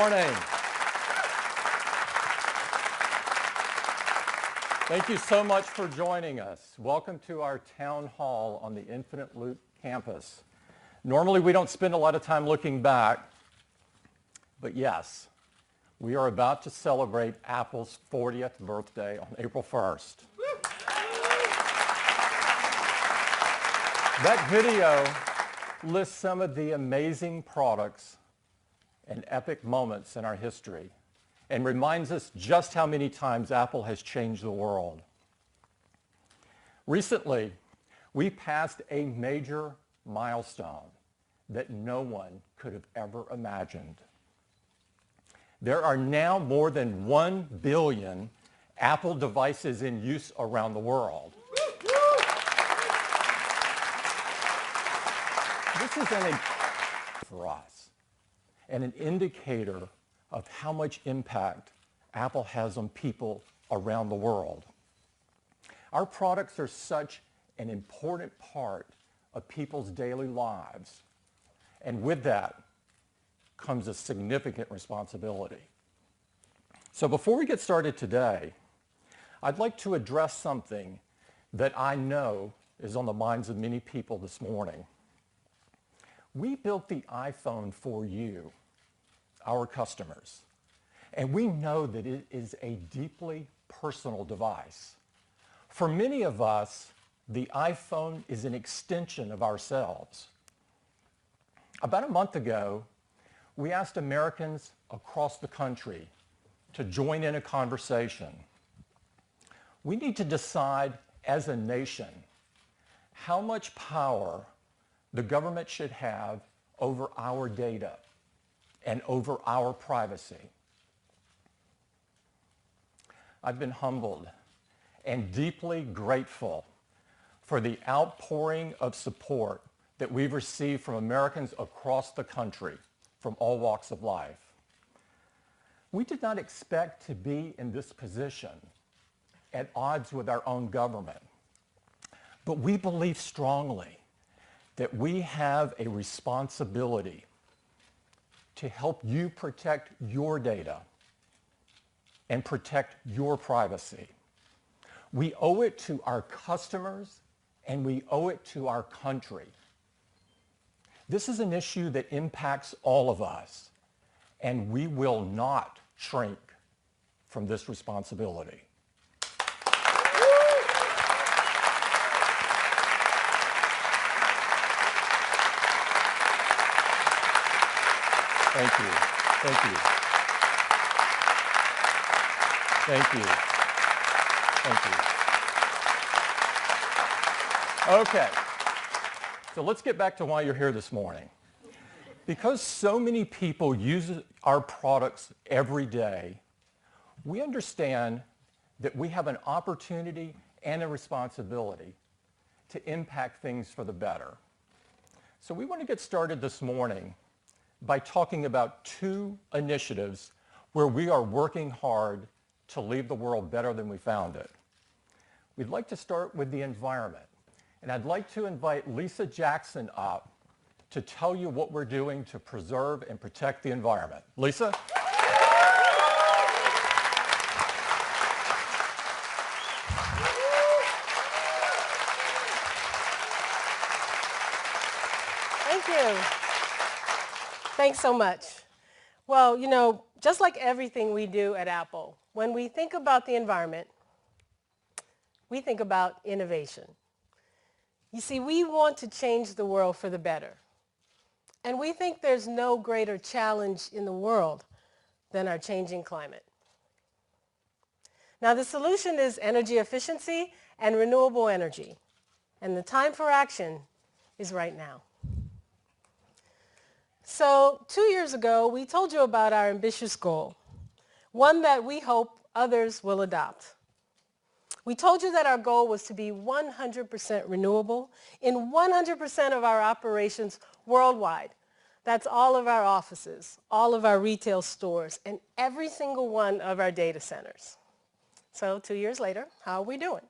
morning. Thank you so much for joining us. Welcome to our town hall on the Infinite Loop campus. Normally we don't spend a lot of time looking back, but yes, we are about to celebrate Apple's 40th birthday on April 1st. That video lists some of the amazing products and epic moments in our history and reminds us just how many times Apple has changed the world. Recently, we passed a major milestone that no one could have ever imagined. There are now more than 1 billion Apple devices in use around the world. This is an for us and an indicator of how much impact Apple has on people around the world. Our products are such an important part of people's daily lives, and with that comes a significant responsibility. So before we get started today, I'd like to address something that I know is on the minds of many people this morning. We built the iPhone for you, our customers, and we know that it is a deeply personal device. For many of us, the iPhone is an extension of ourselves. About a month ago, we asked Americans across the country to join in a conversation. We need to decide as a nation how much power the government should have over our data and over our privacy. I've been humbled and deeply grateful for the outpouring of support that we've received from Americans across the country from all walks of life. We did not expect to be in this position at odds with our own government, but we believe strongly that we have a responsibility to help you protect your data and protect your privacy. We owe it to our customers and we owe it to our country. This is an issue that impacts all of us, and we will not shrink from this responsibility. Thank you. Thank you. Thank you. Thank you. Okay. So let's get back to why you're here this morning. Because so many people use our products every day, we understand that we have an opportunity and a responsibility to impact things for the better. So we want to get started this morning by talking about 2 initiatives where we are working hard to leave the world better than we found it. We'd like to start with the environment, and I'd like to invite Lisa Jackson up to tell you what we're doing to preserve and protect the environment. Lisa? Thank you. Thanks so much. Well, you know, just like everything we do at Apple, when we think about the environment, we think about innovation. You see, we want to change the world for the better. And we think there's no greater challenge in the world than our changing climate. Now, the solution is energy efficiency and renewable energy. And the time for action is right now. So 2 years ago, we told you about our ambitious goal, one that we hope others will adopt. We told you that our goal was to be 100% renewable in 100% of our operations worldwide. That's all of our offices, all of our retail stores, and every single one of our data centers. So 2 years later, how are we doing?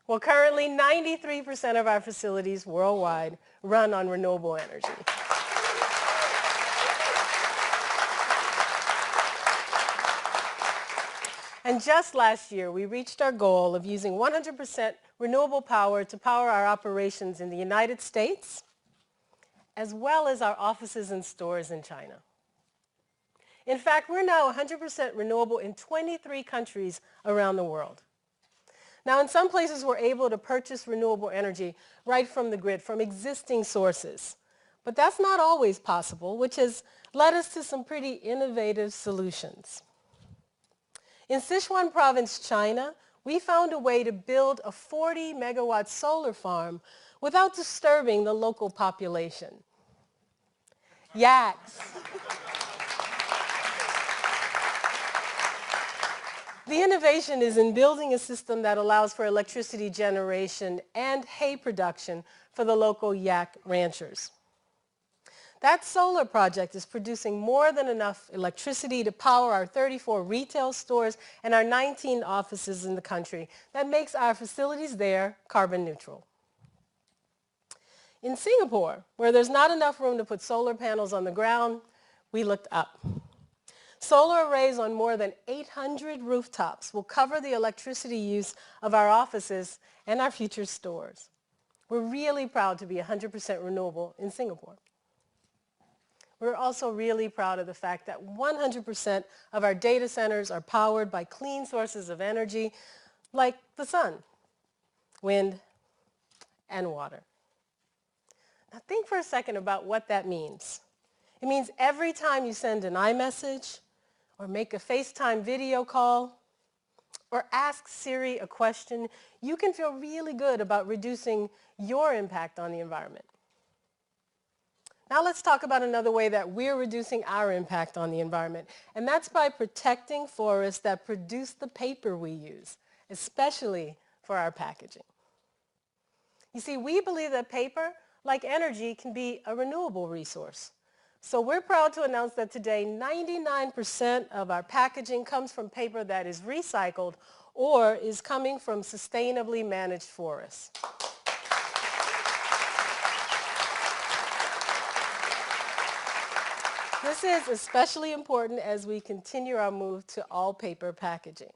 Well, currently 93% of our facilities worldwide run on renewable energy. And just last year, we reached our goal of using 100% renewable power to power our operations in the United States, as well as our offices and stores in China. In fact, we're now 100% renewable in 23 countries around the world. Now, in some places, we're able to purchase renewable energy right from the grid, from existing sources. But that's not always possible, which has led us to some pretty innovative solutions. In Sichuan province, China, we found a way to build a 40-megawatt solar farm without disturbing the local population. Yaks. The innovation is in building a system that allows for electricity generation and hay production for the local yak ranchers. That solar project is producing more than enough electricity to power our 34 retail stores and our 19 offices in the country. That makes our facilities there carbon neutral. In Singapore, where there's not enough room to put solar panels on the ground, we looked up. Solar arrays on more than 800 rooftops will cover the electricity use of our offices and our future stores. We're really proud to be 100% renewable in Singapore. We're also really proud of the fact that 100% of our data centers are powered by clean sources of energy like the sun, wind, and water. Now think for a second about what that means. It means every time you send an iMessage, or make a FaceTime video call, or ask Siri a question, you can feel really good about reducing your impact on the environment. Now let's talk about another way that we're reducing our impact on the environment, and that's by protecting forests that produce the paper we use, especially for our packaging. You see, we believe that paper, like energy, can be a renewable resource. So we're proud to announce that today 99% of our packaging comes from paper that is recycled or is coming from sustainably managed forests. This is especially important as we continue our move to all paper packaging.